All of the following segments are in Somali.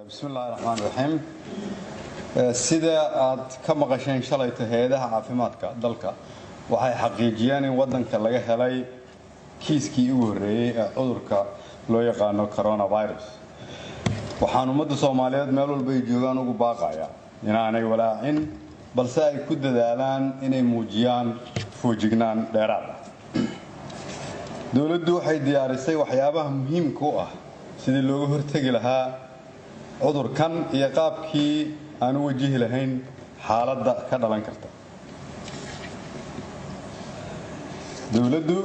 بسم الله الرحمن الرحيم sida aad ka maqasheen shalayta hay'adaha caafimaadka dalka waxay xaqiijiyeen in wadanka laga helay kiiskii ugu horeeyay ee cudurka loo yaqaan coronavirus waxaan ummadda Soomaaliyeed meel walba ay joogaan ugu baaqaya inaanay walaacin balse ay ku dadaalaan inay muujiyaan foojignaan dheeraad ah dawladdu waxay diyaarisay waxyaabaha muhiimka u ah sidii looga hortagi lahaa cudurkan iyo qaabkii aan wajihi lahayn xaaladda ka dhalan karta dawladdu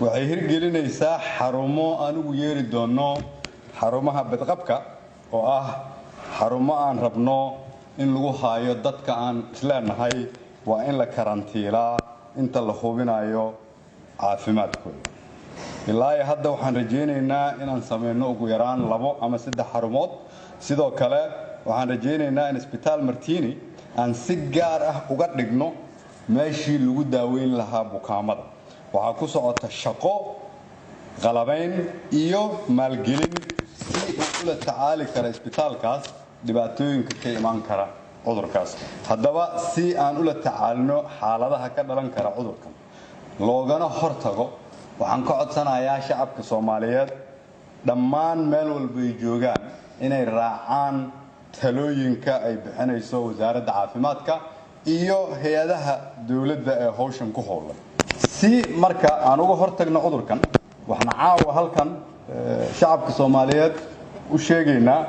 waxay hirgelinaysaa xarumo aan ugu yeeri doono xarumaha badqabka oo ah xarumo aan rabno in lagu haayo dadka aan isleenahay waa in la karantiilaa inta la hubinayo caafimaadkooda ilaa hadda waxaan rajaynaynaa inaan sameeyno ugu yaraan 2 ama 3 xarumood sidoo kale waxaan rajaynaynaa in isbitaal Martini aan si gaar ah uga dhigno meeshii lagu daaweyn lahaa bukaamada waxa ku socota shaqo qalabayn iyo maalgelin si uu ula tacaali karo isbitaalkaas dhibaatooyinka ka iman kara cudurkaas haddaba si aan ula tacaalno xaaladaha ka dhalan kara cudurkan loogana hortago waxaan ka codsanayaa shacabka Soomaaliyeed dhammaan meel walba ay joogaan inay raacaan talooyinka ay bixinayso wasaaradda caafimaadka iyo hay'adaha dawladda ee hawshan ku howlan si marka aan uga hortagno cudurkan waxaan caawa halkan shacabka Soomaaliyeed u sheegaynaa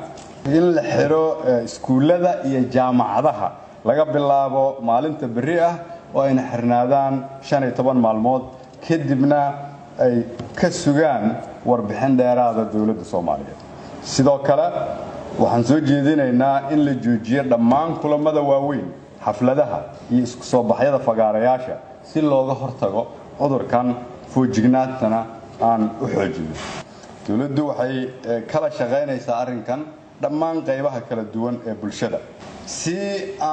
in la xiro iskuulada iyo jaamacadaha laga bilaabo maalinta bari ah oo ay xirnaadaan 15 maalmood kadibna ay ka sugaan warbixin dheeraad ah dawladda Soomaaliyeed sidoo kale waxaan soo jeedinaynaa in la joojiyo dhammaan kulamada waaweyn xafladaha iyo isku soo baxyada fagaarayaasha si looga hortago cudurkan foojignaantana aan u xoojino dawladdu waxay kala shaqaynaysaa arrinkan dhammaan qaybaha kala duwan ee bulshada si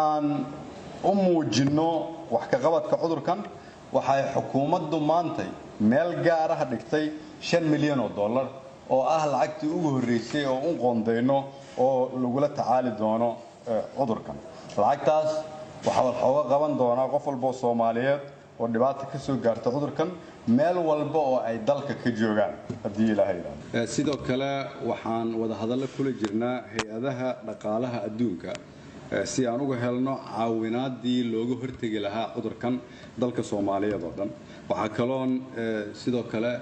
aan u muujino wax ka qabadka cudurkan waxay xukuumaddu maantay meel gaar ah dhigtay $5 milyan oo ah lacagtii ugu horeysay oo u qoondeyno oo lagu la tacaali doono cudurkan lacagtaas waxa uu qaban doonaa qof walba Soomaaliyeed oo dhibaato ka soo gaarta cudurkan meel walba oo ay dalka ka joogaan hadii Ilaahay yiraahdo sidoo kale waxaan wada hadal kula jirnaa hay'adaha dhaqaalaha adduunka si aan uga helno caawinaadii looga hortagi lahaa cudurkan dalka Soomaaliyeed oo dhan waxa kaloon sidoo kale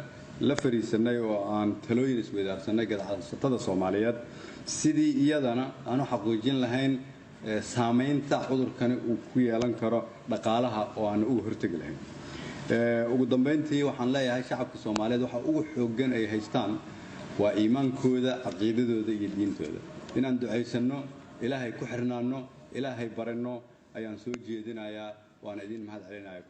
la fariisanay oo aan talooyin isweydaarsanay ganacsatada Soomaaliyeed sidii iyadana aanu xaqiijin lahayn saameynta cudurkan uu ku yeelan karo dhaqaalaha oo aan uga hortagi lahayn ugu dambeyntii waxaan leeyahay shacabka Soomaaliyeed waxa ugu xooggan ay haystaan waa iimaankooda aqoonidooda iyo diintooda inaan duceysano ilaahay ku xirnaano ilaahay barano ayaan soo jeedinayaa waan idin mahad celinayaa